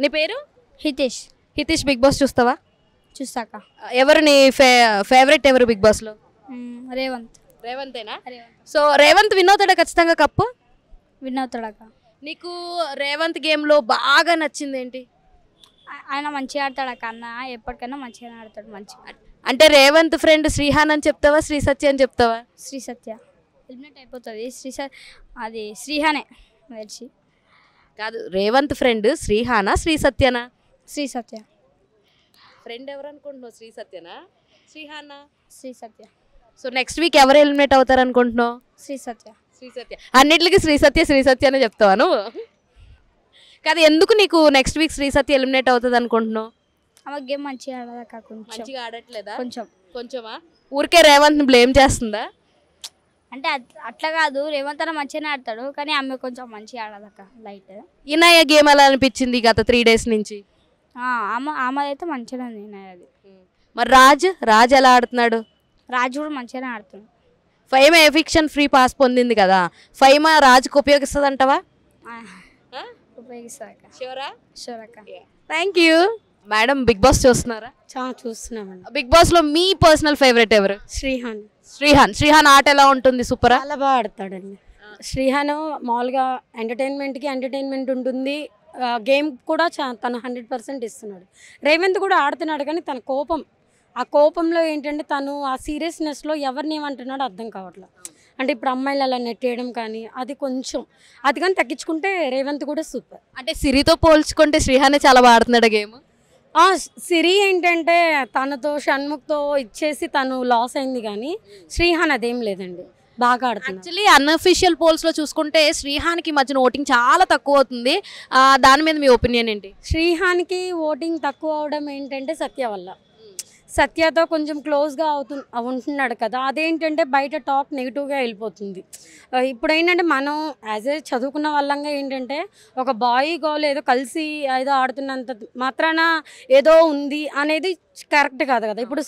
నీ పేరు? Hitesh. Hitesh big boss చూస్తావా? చూసాక. ఎవరు నీ ఫేవరెట్ ఎవరు బిగ్ బాస్లో? రేవంత్. రేవంతేనా? సో రేవంత్ విన్ అవుతాడా ఖచ్చితంగా కప్పు? విన్ అవుతాడక. నీకు రేవంత్ గేమ్లో బాగా నచ్చింది ఏంటి? ఆయన మంచిగా ఆడతాడక. అన్న ఎప్పటికైనా మంచిగానే ఆడతాడు. మంచిగా. అంటే రేవంత్ ఫ్రెండ్ శ్రీహాన్ అని చెప్తావా, శ్రీ సత్య అని చెప్తావా? శ్రీ సత్య ఎలిమినేట్ అయిపోతుంది. అది శ్రీహానే తెలిసి. కాదు, రేవంత్ ఫ్రెండ్ శ్రీహానా శ్రీ సత్యనా? శ్రీ సత్య. ఫ్రెండ్ ఎవరు అనుకుంటున్నావు? శ్రీ సత్యనా శ్రీహానా? శ్రీ సత్య. సో నెక్స్ట్ వీక్ ఎవరు ఎలిమినేట్ అవుతారు అనుకుంటున్నావు? శ్రీ సత్య. శ్రీ సత్య. అన్నిటికి శ్రీ సత్య అనే చెప్తావా నువ్వు? కాదు, ఎందుకు నీకు నెక్స్ట్ వీక్ శ్రీ సత్య ఎలిమినేట్ అవుతుంది అనుకుంటున్నావు? ఆమె గేమ్ మంచిగా ఆడదాక. కొంచెం మంచిగా ఆడట్లేదా? కొంచెమా? ఊరికే రేవంత్ బ్లేమ్ చేస్తుందా? అంటే అట్లా కాదు, రేవంత్ అన్న మంచిగానే ఆడతాడు, కానీ ఆమె కొంచెం మంచిగా ఆడదాక లైట్. ఇనయ్య గేమ్ ఎలా అనిపించింది గత 3 days నుంచి? ఆమె అయితే మంచిగా ఉంది. అది మరి రాజ్ ఎలా ఆడుతున్నాడు? రాజు కూడా మంచిగానే ఆడుతున్నాడు. ఫైమా ఎవిక్షన్ ఫ్రీ పాస్ పొందింది కదా, ఫైమా రాజుకు ఉపయోగిస్తుంది అంటవా? ఉపయోగిస్తాక. షూర్ అక్క. Thank you madam. Bigg Boss చూస్తున్నారా? చాలా చూస్తున్నామండి. బిగ్ బాస్లో మీ పర్సనల్ ఫేవరెట్ ఎవరు? శ్రీహాన్ ఆట ఎలా ఉంటుంది? సూపరా? చాలా బాగా ఆడతాడండి శ్రీహాన్. మామూలుగా ఎంటర్టైన్మెంట్ ఉంటుంది. గేమ్ కూడా తను 100% ఇస్తున్నాడు. రేవంత్ కూడా ఆడుతున్నాడు, కానీ తన ఆ కోపంలో ఏంటంటే తను ఆ సీరియస్నెస్లో ఎవరిని ఏమంటున్నాడో అర్థం కావట్లేదు. అంటే ఇప్పుడు అమ్మాయిలు అలా నెట్టేయడం కానీ అది కానీ తగ్గించుకుంటే రేవంత్ కూడా సూపర్. అంటే సిరితో పోల్చుకుంటే శ్రీహానే చాలా బాగా ఆడుతున్నాడు గేమ్. సిరి ఏంటంటే తనతో షణ్ముఖ్తో ఇచ్చేసి తను లాస్ అయింది, కానీ శ్రీహాన్ అదేం లేదండి, బాగా ఆడుతుంది. యాక్చువల్లీ అన్అఫీషియల్ పోల్స్లో చూసుకుంటే శ్రీహాన్కి మధ్యన ఓటింగ్ చాలా తక్కువ అవుతుంది. దాని మీద మీ ఒపీనియన్ ఏంటి? శ్రీహాన్కి ఓటింగ్ తక్కువ అవడం ఏంటంటే సత్య వల్ల. సత్యతో కొంచెం క్లోజ్గా ఉంటున్నాడు కదా, అదేంటంటే బయట టాక్ నెగిటివ్గా వెళ్ళిపోతుంది. ఇప్పుడు ఏంటంటే మనం యాజ్ ఏ చదువుకున్న వాళ్ళంగా ఏంటంటే ఒక బాయ్ గర్ల్ ఏదో కలిసి ఏదో ఆడుతున్నంత మాత్రాన ఏదో ఉంది అనేది కరెక్ట్ కాదు కదా. ఇప్పుడు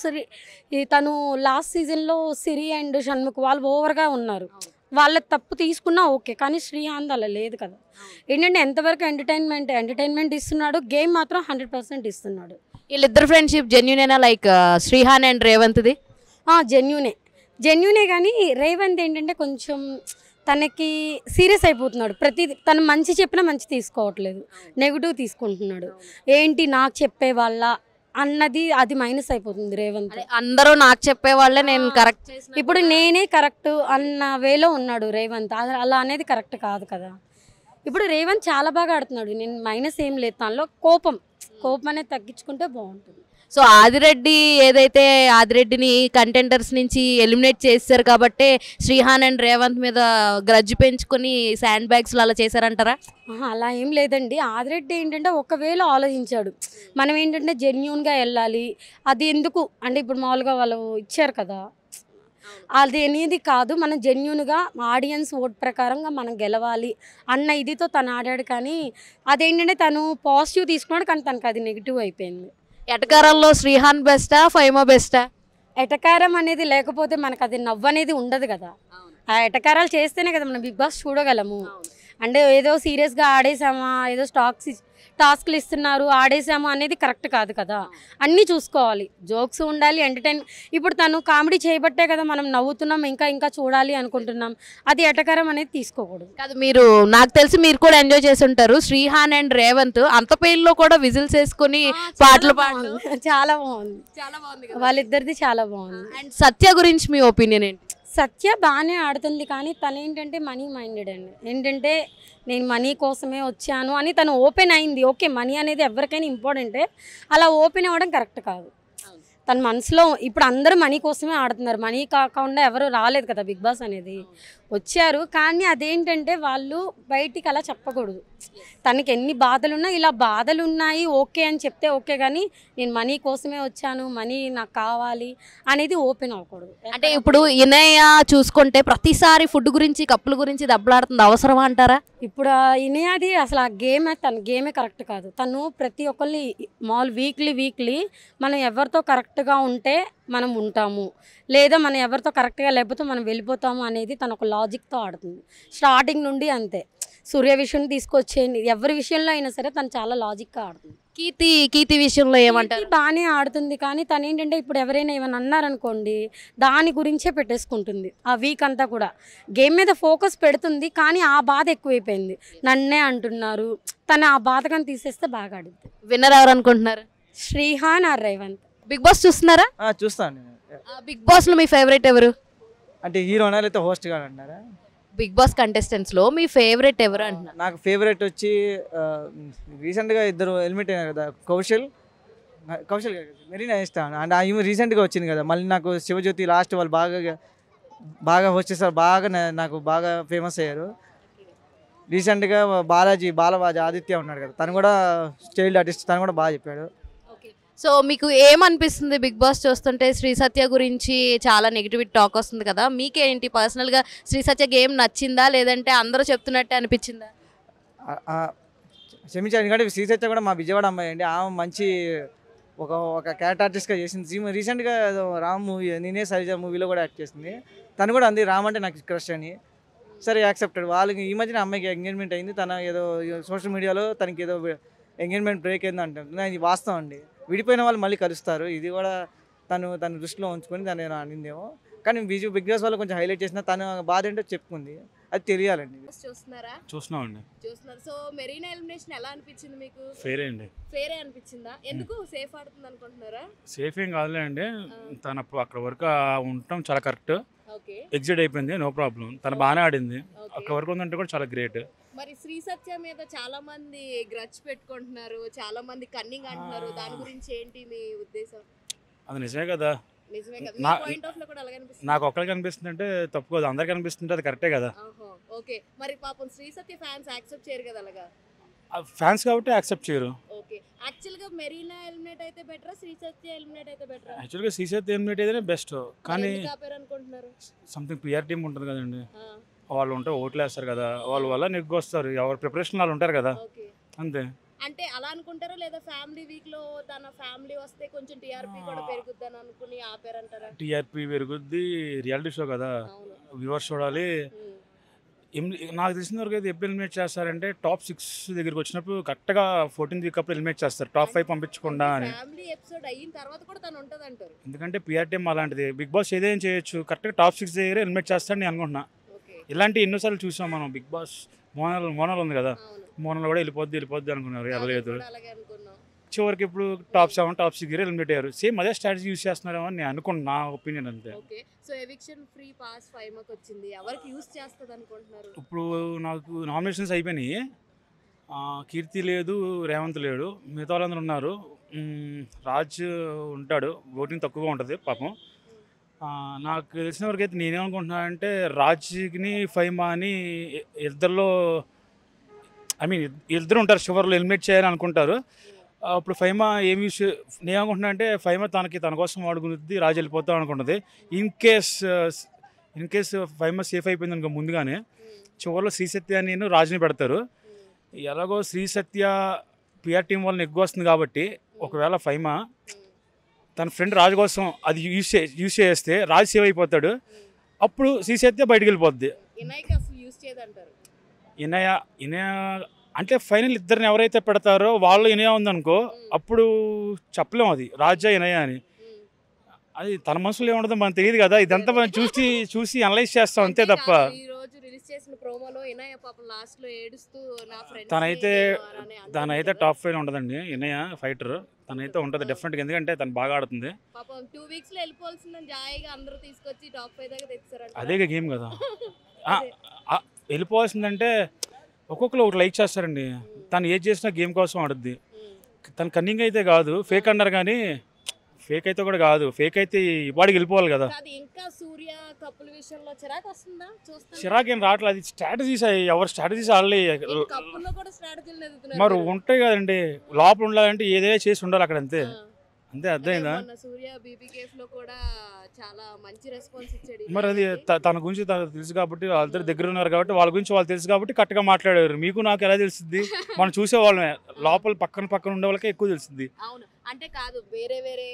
తను లాస్ట్ సీజన్లో సిరి అండ్ షణ్ముఖ్ వాళ్ళు ఓవర్గా ఉన్నారు, వాళ్ళ తప్పు తీసుకున్నా ఓకే, కానీ శ్రీహాన్ అలా లేదు కదా. ఏంటంటే ఎంతవరకు ఎంటర్టైన్మెంట్ ఇస్తున్నాడు, గేమ్ మాత్రం 100% ఇస్తున్నాడు. వీళ్ళిద్దరు ఫ్రెండ్షిప్ జెన్యునేనా? లైక్ శ్రీహాన్ అండ్ రేవంత్ది? జెన్యునే కానీ రేవంత్ ఏంటంటే కొంచెం తనకి సీరియస్ అయిపోతున్నాడు. తను మంచి చెప్పినా మంచి తీసుకోవట్లేదు, నెగిటివ్ తీసుకుంటున్నాడు. ఏంటి నాకు చెప్పే వాళ్ళ అన్నది అది మైనస్ అయిపోతుంది రేవంత్. అందరూ నాకు చెప్పే వాళ్ళే నేను కరెక్ట్, ఇప్పుడు నేనే కరెక్ట్ అన్న వేలో ఉన్నాడు రేవంత్. అలా అనేది కరెక్ట్ కాదు కదా. ఇప్పుడు రేవంత్ చాలా బాగా ఆడుతున్నాడు, నేను మైనస్ ఏం లేదు. తనలో కోపం అనేది తగ్గించుకుంటే బాగుంటుంది. సో ఆదిరెడ్డిని కంటెండర్స్ నుంచి ఎలిమినేట్ చేశారు కాబట్టి శ్రీహాన్ అండ్ రేవంత్ మీద గ్రడ్జ్ పెంచుకొని శాండ్ బ్యాగ్స్లో అలా చేశారంటారా? అలా ఏం లేదండి. ఆదిరెడ్డి ఏంటంటే ఒకవేళ ఆలోచించాడు, మనం ఏంటంటే జెన్యూన్గా వెళ్ళాలి, అది ఎందుకు అంటే ఇప్పుడు మామూలుగా వాళ్ళు ఇచ్చారు కదా, అది అనేది కాదు, మనం జెన్యూన్గా ఆడియన్స్ ఓట్ ప్రకారంగా మనం గెలవాలి అన్న ఇదితో తను ఆడాడు. కానీ అదేంటంటే తను పాజిటివ్ తీసుకున్నాడు, కానీ తనకు అది నెగిటివ్ అయిపోయింది. ఎటకారంలో శ్రీహాన్ బెస్టా, ఫైమా బెస్టా? ఎటకారం అనేది లేకపోతే మనకు అది నవ్వు అనేది ఉండదు కదా. ఆ ఎటకారాలు చేస్తేనే కదా మనం బిగ్ బాస్ చూడగలము. అంటే ఏదో సీరియస్గా ఆడేసామా, ఏదో టాస్క్లు ఇస్తున్నారు ఆడేసాము అనేది కరెక్ట్ కాదు కదా. అన్నీ చూసుకోవాలి, జోక్స్ ఉండాలి, ఇప్పుడు తను కామెడీ చేయబట్టే కదా మనం నవ్వుతున్నాం, ఇంకా చూడాలి అనుకుంటున్నాం. అది ఎటకారం అనేది తీసుకోకూడదు కాదు. నాకు తెలిసి మీరు కూడా ఎంజాయ్ చేసి ఉంటారు. శ్రీహాన్ అండ్ రేవంత్ అంత పెయిన్లో కూడా విజిల్స్ వేసుకుని పాటలు పాడడం చాలా బాగుంది. వాళ్ళిద్దరిది చాలా బాగుంది. అండ్ సత్య గురించి మీ ఒపీనియన్ ఏంటి? సత్య బాగానే ఆడుతుంది, కానీ తను ఏంటంటే మనీ మైండెడ్ అండి. ఏంటంటే నేను మనీ కోసమే వచ్చాను అని తను ఓపెన్ అయింది. ఓకే, మనీ అనేది ఎవరికైనా ఇంపార్టెంటే, అలా ఓపెన్ అవ్వడం కరెక్ట్ కాదు. తన మనసులో ఇప్పుడు అందరూ మనీ కోసమే ఆడుతున్నారు, మనీ కాకుండా ఎవరు రాలేదు కదా బిగ్ బాస్ అనేది, వచ్చారు. కానీ అదేంటంటే వాళ్ళు బయటికి అలా చెప్పకూడదు. తనకి ఎన్ని బాధలున్నా ఇలా బాధలు ఉన్నాయి ఓకే అని చెప్తే ఓకే, కానీ నేను మనీ కోసమే వచ్చాను, మనీ నాకు కావాలి అనేది ఓపెన్ అవ్వకూడదు. అంటే ఇప్పుడు ఇనయ్య చూసుకుంటే ప్రతిసారి ఫుడ్ గురించి కప్పుల గురించి దెబ్బలాడుతుంది, అవసరమా అంటారా? ఇప్పుడు ఇనయ్యది అసలు ఆ తన గేమే కరెక్ట్ కాదు. తను ప్రతి ఒక్కరిని వీక్లీ మనం ఎవరితో కరెక్ట్గా ఉంటే మనం ఉంటాము, లేదా మనం ఎవరితో కరెక్ట్గా లేకపోతే మనం వెళ్ళిపోతాము అనేది తను ఒక లాజిక్తో ఆడుతుంది. స్టార్టింగ్ నుండి అంతే. సూర్య విషయం తీసుకొచ్చేయండి, ఎవరి విషయంలో అయినా సరే తను చాలా లాజిక్గా ఆడుతుంది. కీర్తి విషయంలో ఏమంటారు? బాగానే ఆడుతుంది, కానీ తను ఏంటంటే ఇప్పుడు ఎవరైనా ఏమైనా అన్నారనుకోండి దాని గురించే పెట్టేసుకుంటుంది. ఆ వీక్ అంతా కూడా గేమ్ మీద ఫోకస్ పెడుతుంది, కానీ ఆ బాధ ఎక్కువైపోయింది. నన్నే అంటున్నారు, తను ఆ బాధకని తీసేస్తే బాగా ఆడుద్ది. విన్నర్ ఎవరు అనుకుంటున్నారు? Srihan or Revanth. Bigg Boss చూస్తున్నారా? చూస్తాను. బిగ్ బాస్ లో మీ ఫేవరెట్ ఎవరు? అంటే హీరోనా లేకపోతే హోస్ట్ గా అంటారా? బిగ్ బాస్ కంటెస్టెంట్స్ లో మీ ఫేవరెట్ ఎవరు అంటున్నారు? నాకు ఫేవరెట్ వచ్చి రీసెంట్గా ఇద్దరు ఎలిమినేట్ అయినారు కదా, కౌశల్ మెరీనా ఇష్టం. అండ్ ఈమె రీసెంట్గా వచ్చింది కదా, మళ్ళీ నాకు శివజ్యోతి లాస్ట్ వాళ్ళు బాగా హోస్ట్ చేస్తారు, నాకు బాగా ఫేమస్ అయ్యారు. రీసెంట్గా బాలబాజీ ఆదిత్య ఉన్నాడు కదా, తను కూడా చైల్డ్ ఆర్టిస్ట్, తను కూడా బాగా చెప్పాడు. సో మీకు ఏమనిపిస్తుంది బిగ్ బాస్ చూస్తుంటే? శ్రీ సత్య గురించి చాలా నెగిటివ్ టాక్ వస్తుంది కదా, మీకేంటి పర్సనల్గా శ్రీ సత్య గేమ్ నచ్చిందా లేదంటే అందరూ చెప్తున్నట్టే అనిపించిందా? క్షమించాను, ఎందుకంటే శ్రీసత్య కూడా మా విజయవాడ అమ్మాయి అండి. ఆమె మంచి ఒక క్యారెక్టర్ ఆర్టిస్ట్గా చేసింది. రీసెంట్గా రామ్ మూవీ నేనే సరిజా మూవీలో కూడా యాక్ట్ చేసింది. తను కూడా అంది రామ్ అంటే నాకు క్రష్ అని. సరే యాక్సెప్టెడ్. వాళ్ళకి ఈ మధ్యన అమ్మాయికి ఎంగేజ్మెంట్ అయింది. తన ఏదో సోషల్ మీడియాలో తనకి ఏదో ఎంగేజ్మెంట్ బ్రేక్ అయింది అంటుంది. ఇది వాస్తవం అండి. విడిపోయిన వాళ్ళు మళ్ళీ కలుస్తారు, ఇది కూడా తన దృష్టిలో ఉంచుకొని తను నేను అనిందేమో. కానీ బిగ్ బాస్ వాళ్ళు కొంచెం హైలైట్ చేసిన తన బాధ ఏంటో చెప్పుకుంది, అది తెలియాలండి. చూస్తున్నామండి. సో మెరీనా ఎలిమినేషన్ ఎలా అనిపించింది మీకు? ఫేరే అండి. ఫేరే అనిపించిందా? ఎందుకు సేఫ్ ఆడుతుంది అనుకుంటున్నారా? సేఫ్ ఏం కాదులే అండి, తను అక్కడ వరకు ఉండటం చాలా కరెక్ట్. ఎగ్జిట్ అయిపోయింది, నో ప్రాబ్లం. తను బాగానే ఆడింది, అక్కడ వరకు ఉందంటే కూడా చాలా గ్రేట్. మరి శ్రీ సత్య మీద చాలా మంది గ్రడ్జ్ పెట్టుకుంటున్నారు, చాలా మంది కన్నింగ్ అంటున్నారు, దాని గురించి ఏంటి మీ ఉద్దేశం? అది నిజమే కదా, నాకు ఒక్కరికి అనిపిస్తుంది అంటే తప్పు కదా, అందరికి అనిపిస్తుంటే అది కరెక్టే కదా. ఓకే, మరి పాపం శ్రీ సత్య ఫ్యాన్స్ యాక్సెప్ట్ చేయరు కదా అలాగా? ఫ్యాన్స్ కాబట్టి యాక్సెప్ట్ చేయరు. ఓకే, యాక్చువల్గా మెరీనా ఎలిమినేట్ అయితే బెటరా, శ్రీ సత్య ఎలిమినేట్ అయితే బెటరా? యాక్చువల్గా శ్రీ సత్య ఎలిమినేట్ అయితేనే బెస్ట్, కానీ అనుకుంటున్నారు సంథింగ్ పిఆర్ టీమ్ ఉంటుంది కదండి, వాళ్ళు ఉంటే ఓట్లు వేస్తారు కదా, వాళ్ళ వల్ల నెగ్గొస్తారు, ఎవరి ప్రిపరేషన్ వాళ్ళు ఉంటారు కదా, అంతే. అంటే అలా అనుకుంటారా, లేదా ఫ్యామిలీ వీక్ లో తన ఫ్యామిలీ వస్తే కొంచెం టీఆర్పీ కూడా పెరుగుద్దని అనుకుని ఆపారంటారా? టీఆర్పీ పెరుగుద్ది, రియాలిటీ షో కదా, వ్యూవర్స్ చూడాలి. నాకు తెలిసిన వరకు అయితే ఎప్పుడు ఎలిమినేట్ చేస్తారంటే టాప్ 6 దగ్గరికి వచ్చినప్పుడు కరెక్ట్గా 14th వీక్ అప్పుడు ఎలిమినేట్ చేస్తారు, టాప్ 5 పంపించకుండా అని. ఎందుకంటే పిఆర్ టీమ్ అలాంటిది, బిగ్ బాస్ ఏదైనా చేయొచ్చు, కరెక్ట్గా టాప్ 6 దగ్గర ఎలిమినేట్ చేస్తారని నేను అనుకుంటున్నా. ఇలాంటి ఎన్నోసార్లు చూసాం మనం. బిగ్ బాస్ మోనల్ ఉంది కదా, మోనల్ కూడా వెళ్ళిపోద్ది అనుకున్నారు, వెళ్ళలేదు. చివరికి ఇప్పుడు టాప్ 7 టాప్ 6 దగ్గర ఎలిమినేట్ అయ్యారు. సేమ్ అదే స్ట్రాటజీ యూస్ చేస్తున్నారేమో అని నేను అనుకుంటున్నా, నా ఒపీనియన్ అంతే. ఇప్పుడు నాకు నామినేషన్స్ అయిపోయినాయి, కీర్తి లేదు, రేవంత్ లేడు, మిగతా వాళ్ళందరూ ఉన్నారు. రాజ్ ఉంటాడు, ఓటింగ్ తక్కువగా ఉంటుంది పాపం. నాకు తెలిసిన వరకు అయితే నేనేమనుకుంటున్నానంటే రాజ్ని ఫైమా అని ఇద్దరిలో, ఇద్దరు ఉంటారు చివరిలో ఎలిమినేట్ చేయాలని అనుకుంటారు. అప్పుడు ఫైమా ఏమి నేనేమనుకుంటున్నా అంటే ఫైమా తన కోసం వాడుకునేది, రాజు వెళ్ళిపోతాం అనుకుంటుంది. ఇన్ కేస్ ఫైమా సేఫ్ అయిపోయింది అనుకో, ముందుగానే చివరిలో శ్రీ సత్య నేను రాజుని పెడతారు. ఎలాగో శ్రీ సత్య పిఆర్ టీం వాళ్ళని ఎక్కువ వస్తుంది కాబట్టి, ఒకవేళ ఫైమా తన ఫ్రెండ్ రాజు కోసం అది యూజ్ చేస్తే రాజు సేవ్ అయిపోతాడు, అప్పుడు శ్రీ సత్య బయటికి వెళ్ళిపోద్ది. ఇనయ అంటే ఫైనల్ ఇద్దరిని ఎవరైతే పెడతారో వాళ్ళు ఇనయ ఉందనుకో, అప్పుడు చెప్పలేము అది రాజా ఇనయ అని. అది తన మనసులో ఏముంటుందో మనకు తెలియదు కదా, ఇదంతా మనం చూసి అనలైజ్ చేస్తాం అంతే తప్ప. తనైతే టాప్ 5 ఉండదండి ఇనయ ఫైటర్, తనైతే ఉంటుంది డెఫినెట్గా, ఎందుకంటే తను బాగా ఆడుతుంది. అదే గేమ్ కదా, వెళ్ళిపోవాల్సిందంటే ఒక్కొక్కరు ఒకటి లైక్ చేస్తారండి. తను ఏది చేసినా గేమ్ కోసం ఆడుద్ది. తను కన్నింగ్ అయితే కాదు, ఫేక్ అన్నారు కానీ ఫేక్ అయితే కూడా కాదు, ఫేక్ అయితే వాడికి వెళ్ళిపోవాలి కదా. చిరాక్ ఏం రావట్లేదు, అది స్ట్రాటజీస్, ఎవరు స్ట్రాటజీస్ ఆడలే. మరి ఉంటాయి కదండి, లోపల ఉండాలంటే ఏదైనా చేసి ఉండాలి అక్కడ, అంతే అర్థమైందా? మరి అది తన గురించి తనకు తెలుసు కాబట్టి, వాళ్ళిద్దరు దగ్గర ఉన్నారు కాబట్టి, వాళ్ళ గురించి వాళ్ళు తెలుసు కాబట్టి కరెక్ట్గా మాట్లాడారు. మీకు నాకు ఎలా తెలుస్తుంది? మనం చూసేవాళ్ళమే, లోపల పక్కన ఉండే వాళ్ళకే ఎక్కువ తెలుస్తుంది. అంటే కాదు, వేరే వేరే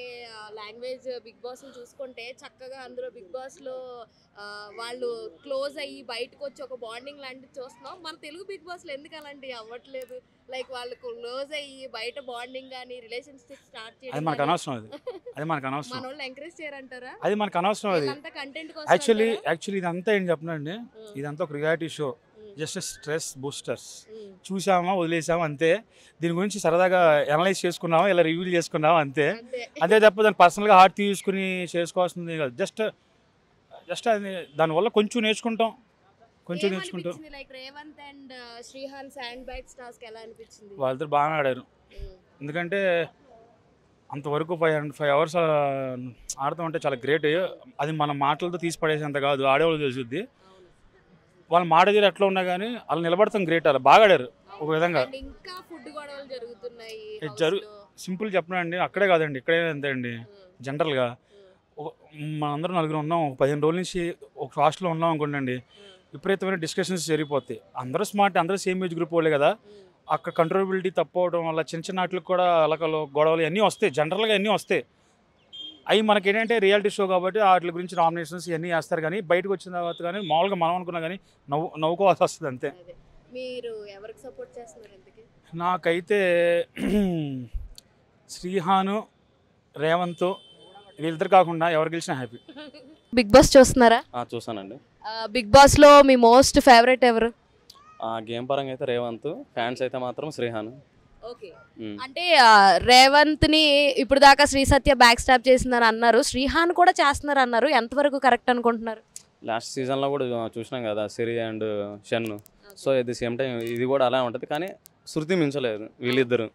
లాంగ్వేజ్ బిగ్ బాస్ చూసుకుంటే చక్కగా అందులో బిగ్ బాస్ లో వాళ్ళు క్లోజ్ అయ్యి బయటకు వచ్చి ఒక బాండింగ్ లాంటిది చూస్తున్నాం. మన తెలుగు బిగ్ బాస్ లో ఎందుకు అలాంటివి అవ్వట్లేదు? లైక్ వాళ్ళు క్లోజ్ అయ్యి బయట బాండింగ్ కానీ రిలేషన్షిప్ స్టార్ట్ అది చేయడం మనకు అనవసరం. అది మనకు అనవసరం. మన వాళ్ళు ఎంకరేజ్ చేయరంటారా? అది మనకు అనవసరం. అది కంటెంట్ యాక్చువల్లీ ఇదంతా ఏం చెప్పనండి, ఇదంతా ఒక reality show, just stress boosters. చూసామా వదిలేసామా అంతే. దీని గురించి సరదాగా అనలైజ్ చేసుకున్నామా, ఇలా రివ్యూ చేసుకున్నామా అంతే. అంతే తప్ప దాన్ని పర్సనల్గా హార్ట్ తీసుకుని చేసుకోవాల్సింది కాదు. జస్ట్ అది దానివల్ల కొంచెం నేర్చుకుంటాం. Like Revanth and Srihan sand bags task ఎలా అనిపించింది? వాళ్ళిద్దరు బాగానే ఆడారు. ఎందుకంటే అంతవరకు 5 hours ఆడతాం అంటే చాలా గ్రేట్. అది మన మాటలతో తీసి పడేసేంత కాదు, ఆడేవాళ్ళు తెలుసుద్ది. వాళ్ళ మాట తీరు ఎట్లా ఉన్నా కానీ వాళ్ళు నిలబడతాం గ్రేట్. అలా బాగా ఆడారు ఒక విధంగా. ఇంకా ఫుడ్ గొడవలు జరుగుతున్నాయి. సింపుల్ చెప్పనండి, అక్కడే కాదండి, ఇక్కడే అంతే అండి. జనరల్గా మనందరం 4 ఉన్నాం, 15 రోజుల నుంచి ఒక హాస్టల్లో ఉన్నాం అనుకోండి, విపరీతమైన డిస్కషన్స్ జరిగిపోతాయి. అందరూ స్మార్ట్, అందరూ సేమ్ ఏజ్ గ్రూప్ వాళ్ళే కదా. అక్కడ కంట్రోలబిలిటీ తప్పవడం వల్ల చిన్న వాటికి కూడా అలకలు గొడవలు అన్నీ వస్తాయి. జనరల్గా అన్నీ వస్తాయి. అవి మనకి ఏంటంటే రియాలిటీ షో కాబట్టి వాటి గురించి నామినేషన్స్ ఇవన్నీ వేస్తారు. కానీ బయటకు వచ్చిన తర్వాత కానీ మామూలుగా మనం అనుకున్నా కానీ నవ్వుకోవాల్సి వస్తుంది అంతే. మీరు ఎవరికి సపోర్ట్ చేస్తున్నారు? నాకైతే శ్రీహాను, రేవంత్ వీళ్ళిద్దరు కాకుండా ఎవరు గెలిచినా హ్యాపీ. బిగ్ బాస్ చూస్తున్నారా? చూసానండి. బిగ్ బాస్ లో మీ మోస్ట్ ఫేవరెట్ ఎవరు? గేమ్ పరంగా అయితే రేవంత్, ఫ్యాన్స్ అయితే మాత్రం శ్రీహాన్. ఓకే, అంటే రేవంత్ ని ఇప్పుడు దాకా శ్రీ సత్య బ్యాక్ స్టాప్ చేసిందని అన్నారు, శ్రీహాన్ కూడా చేస్తున్నారు అన్నారు. ఎంతవరకు కరెక్ట్ అనుకుంటున్నారు? లాస్ట్ సీజన్లో కూడా చూసినాం కదా, Siri and Shannu. So at the same time ఇది కూడా అలా ఉంటుంది, కానీ శృతి మించలేదు వీళ్ళిద్దరు.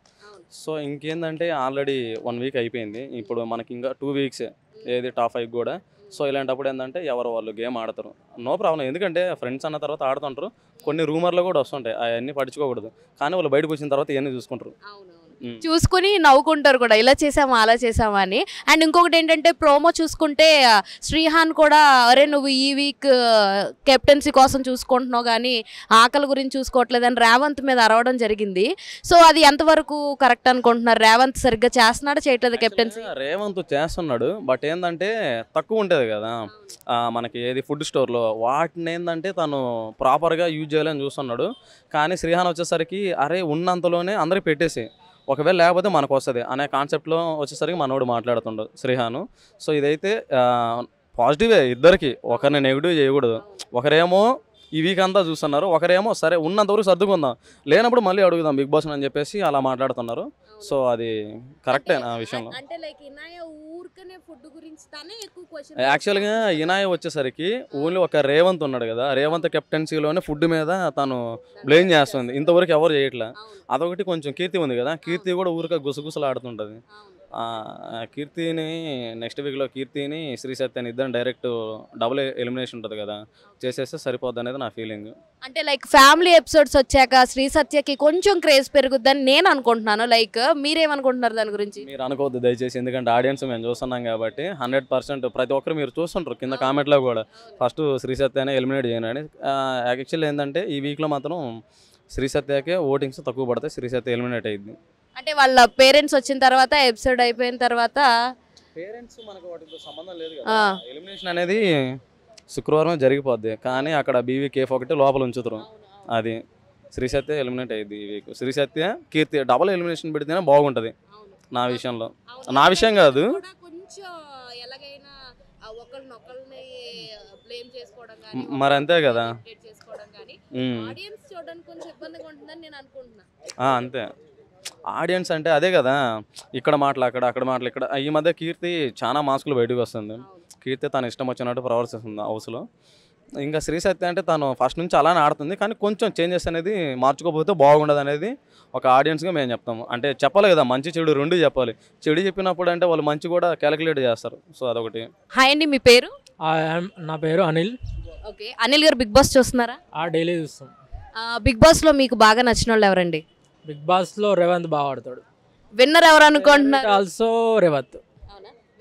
సో ఇంకేందంటే ఆల్రెడీ 1 week అయిపోయింది, ఇప్పుడు మనకి ఇంకా 2 weeks ఏది టాప్ 5 కూడా. సో ఇలాంటప్పుడు ఏంటంటే ఎవరు వాళ్ళు గేమ్ ఆడతారు, నో ప్రాబ్లం. ఎందుకంటే ఫ్రెండ్స్ అన్న తర్వాత ఆడుతుంటారు. కొన్ని రూమర్లు కూడా వస్తుంటాయి, అవన్నీ పట్టించుకోకూడదు. కానీ వాళ్ళు బయటకు వచ్చిన తర్వాత ఇవన్నీ చూసుకుంటారు, చూసుకుని నవ్వుకుంటారు కూడా, ఇలా చేసామా అలా చేసామా అని. అండ్ ఇంకొకటి ఏంటంటే ప్రోమో చూసుకుంటే శ్రీహాన్ కూడా అరే నువ్వు ఈ వీక్ కెప్టెన్సీ కోసం చూసుకుంటున్నావు కానీ ఆకలి గురించి చూసుకోవట్లేదని రేవంత్ మీద అరవడం జరిగింది. సో అది ఎంతవరకు కరెక్ట్ అనుకుంటున్నారు? రేవంత్ సరిగ్గా చేస్తున్నాడా చేయట్లేదు కెప్టెన్సీ? రేవంత్ చేస్తున్నాడు, బట్ ఏంటంటే తక్కువ ఉంటుంది కదా మనకి ఏది ఫుడ్ స్టోర్లో, వాటిని ఏంటంటే తను ప్రాపర్గా యూజ్ చేయాలని చూస్తున్నాడు. కానీ శ్రీహాన్ వచ్చేసరికి అరే ఉన్నంతలోనే అందరికి పెట్టేసి ఒకవేళ లేకపోతే మనకు వస్తుంది అనే కాన్సెప్ట్లో వచ్చేసరికి మనోడు మాట్లాడుతుండు శ్రీహాను. సో ఇదైతే పాజిటివే ఇద్దరికి, ఒకరిని నెగిటివ్ చేయకూడదు. ఒకరేమో ఈ వీక్ అంతా చూస్తున్నారు, ఒకరేమో సరే ఉన్నంతవరకు సర్దుకుందాం, లేనప్పుడు మళ్ళీ అడుగుదాం బిగ్ బాస్ అని చెప్పేసి అలా మాట్లాడుతున్నారు. సో అది కరెక్టే నా విషయంలో. యాక్చువల్గా ఇనాయ వచ్చేసరికి ఓన్లీ ఒక రేవంత్ ఉన్నాడు కదా, రేవంత్ కెప్టెన్సీలోనే ఫుడ్ మీద తను బ్లేమ్ చేస్తుంది, ఇంతవరకు ఎవరు చేయట్లే. అదొకటి. కొంచెం కీర్తి ఉంది కదా, కీర్తి కూడా ఊరికే గుసగుసలు ఆడుతుంటుంది. కీర్తిని నెక్స్ట్ వీక్లో కీర్తిని శ్రీ సత్యాన్ని ఇద్దరు డైరెక్ట్ డబుల్ ఎలిమినేషన్ ఉంటుంది కదా, చేసేస్తే సరిపోద్ది అనేది నా ఫీలింగ్. అంటే లైక్ ఫ్యామిలీ ఎపిసోడ్స్ వచ్చాక శ్రీ సత్యకి కొంచెం క్రేజ్ పెరుగుద్దని నేను అనుకుంటున్నాను. లైక్ మీరేమనుకుంటున్నారు దాని గురించి? మీరు అనుకోవద్దు దయచేసి, ఎందుకంటే ఆడియన్స్ మేము చూస్తున్నాం కాబట్టి 100% ప్రతి ఒక్కరు మీరు చూస్తుంటారు కింద కామెంట్లో కూడా ఫస్ట్ శ్రీ సత్యాన్ని ఎలిమినేట్ చేయనని. యాక్చువల్లీ ఏంటంటే ఈ వీక్లో మాత్రం శ్రీ సత్యకే ఓటింగ్స్ తక్కువ పడతాయి, శ్రీ సత్య ఎలిమినేట్ అయ్యింది. అంటే వాళ్ళ పేరెంట్స్ వచ్చిన తర్వాత ఎపిసోడ్ అయిపోయిన తర్వాత పేరెంట్స్ మనకు వాటితో సంబంధం లేదు కదా, ఎలిమినేషన్ అనేది శుక్రవారం జరిగిపోద్ది. కానీ అక్కడ బీవీ కేఫ్ ఒకటి లోపల ఉంచుతారు, అది శ్రీ సత్య ఎలిమినేట్ అయ్యింది ఈ వీక్. శ్రీ సత్య కీర్తి డబుల్ ఎలిమినేషన్ పెడితేనే బాగుంటుంది నా విషయంలో. నా విషయం కాదు, మరి అంతే కదా, అంతే. ఆడియన్స్ అంటే అదే కదా, ఇక్కడ మాటలు అక్కడ మాటలు ఇక్కడ. ఈ మధ్య కీర్తి చాలా మాస్కులు బయటకు వస్తుంది, కీర్తి తన ఇష్టం వచ్చినట్టు ప్రవర్తిస్తుంది హౌస్లో. ఇంకా శ్రీ సత్య అంటే తను ఫస్ట్ నుంచి అలానే ఆడుతుంది, కానీ కొంచెం చేంజెస్ అనేది మార్చుకోకపోతే బాగుండదు అనేది ఒక ఆడియన్స్గా మేము చెప్తాము. అంటే చెప్పాలి కదా, మంచి చెడు రెండు చెప్పాలి. చెడు చెప్పినప్పుడు అంటే వాళ్ళు మంచి కూడా క్యాలిక్యులేట్ చేస్తారు. సో అదొకటి. హాయ్ అండి, మీ పేరు? నా పేరు అనిల్. ఓకే, అనిల్ గారు బిగ్ బాస్ చూస్తున్నారా? డైలీ చూస్తాం. బిగ్ బాస్లో మీకు బాగా నచ్చిన వాళ్ళు ఎవరండి? బిగ్ బాస్లో రేవంత్ బాగా ఆడతాడు. విన్నర్ ఎవరు అనుకుంటున్నారు? ఆల్సో రేవంత్.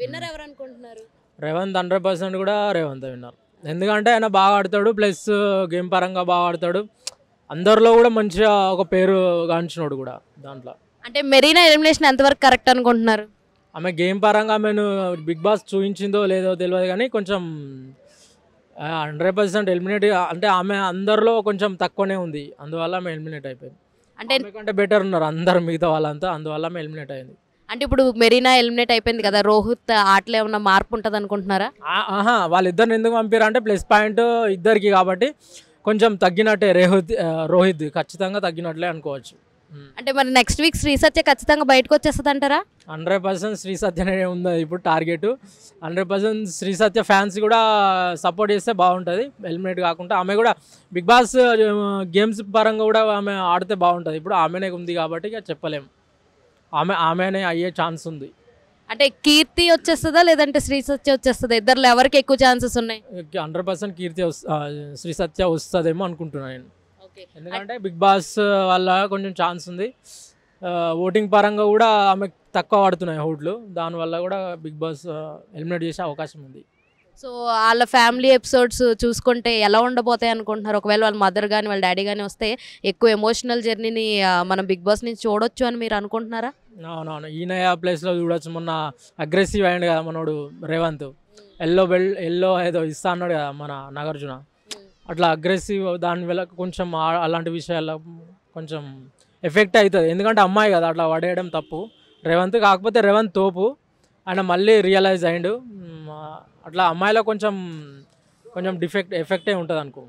విన్నర్ ఎవరు అనుకుంటున్నారు? రేవంత్ 100% కూడా రేవంత్ విన్నర్. ఎందుకంటే ఆయన బాగా ఆడతాడు, ప్లస్ గేమ్ పరంగా బాగా ఆడతాడు, అందరిలో కూడా మంచిగా ఒక పేరు గాంచినోడు కూడా దాంట్లో. అంటే మెరీనా ఎలిమినేషన్ ఎంతవరకు కరెక్ట్ అనుకుంటున్నారు? ఆమె గేమ్ పరంగా ఆమెను బిగ్ బాస్ చూపించిందో లేదో తెలియదు కానీ కొంచెం 100% ఎలిమినేట్, అంటే ఆమె అందరిలో కొంచెం తక్కువనే ఉంది, అందువల్ల ఆమె ఎలిమినేట్ అయిపోయింది. అంటే కంటే బెటర్ ఉన్నారు అందరు మిగతా వాళ్ళంతా, అందువల్ల ఆమె ఎలిమినేట్ అయింది. అంటే ఇప్పుడు మెరీనా ఎలిమినేట్ అయిపోయింది కదా, రోహిత్ ఆటలో ఏమన్నా మార్పు ఉంటుంది అనుకుంటున్నారా? వాళ్ళిద్దరిని ఎందుకు పంపారు అంటే ప్లస్ పాయింట్ ఇద్దరికి కాబట్టి కొంచెం తగ్గినట్టే. రోహిత్ ఖచ్చితంగా తగ్గినట్లే అనుకోవచ్చు. అంటే మరి నెక్స్ట్ వీక్ శ్రీ సత్య ఖచ్చితంగా బయటకు వచ్చేస్తుంది అంటారా? 100% శ్రీ సత్యనే ఉంది ఇప్పుడు టార్గెట్. 100% శ్రీ సత్య ఫ్యాన్స్ కూడా సపోర్ట్ చేస్తే బాగుంటుంది, ఎలిమినేట్ కాకుండా. ఆమె కూడా బిగ్ బాస్ గేమ్స్ పరంగా కూడా ఆమె ఆడితే బాగుంటుంది. ఇప్పుడు ఆమెనే ఉంది కాబట్టి ఇక చెప్పలేము, ఆమెనే అయ్యే ఛాన్స్ ఉంది. అంటే కీర్తి వచ్చేస్తుందా లేదంటే శ్రీ సత్య వచ్చేస్తుందా? ఇద్దరు ఎవరికి ఎక్కువ ఛాన్సెస్ ఉన్నాయి? 100% కీర్తి శ్రీ సత్య వస్తుందేమో అనుకుంటున్నాను నేను. ఎందుకంటే బిగ్ బాస్ వల్ల కొంచెం ఛాన్స్ ఉంది. ఓటింగ్ పరంగా కూడా ఆమె తక్కువ పడుతున్నాయి ఓట్లు, దానివల్ల కూడా బిగ్ బాస్ ఎలిమినేట్ చేసే అవకాశం ఉంది. సో వాళ్ళ ఫ్యామిలీ ఎపిసోడ్స్ చూసుకుంటే ఎలా ఉండబోతాయి అనుకుంటున్నారు? ఒకవేళ వాళ్ళ మదర్ కానీ వాళ్ళ డాడీ కానీ వస్తే ఎక్కువ ఎమోషనల్ జర్నీని మనం బిగ్ బాస్ నుంచి చూడొచ్చు అని మీరు అనుకుంటున్నారా? అవునవును, ఈయన ప్లేస్లో చూడొచ్చు. మొన్న అగ్రెసివ్ అయ్యాడు కదా మనోడు రేవంత్, ఎల్లో ఏదో ఇస్తా అన్నాడు కదా మన నాగార్జున, అట్లా అగ్రెసివ్ దానివల్ల కొంచెం అలాంటి విషయాల్లో కొంచెం ఎఫెక్ట్ అవుతుంది. ఎందుకంటే అమ్మాయి కదా, అట్లా పడేయడం తప్పు రేవంత్. కాకపోతే రేవంత్ తోపు, ఆయన మళ్ళీ రియలైజ్ అయ్యిండు. అట్లా అమ్మాయిలో కొంచెం ఎఫెక్టే ఉంటుంది అనుకో.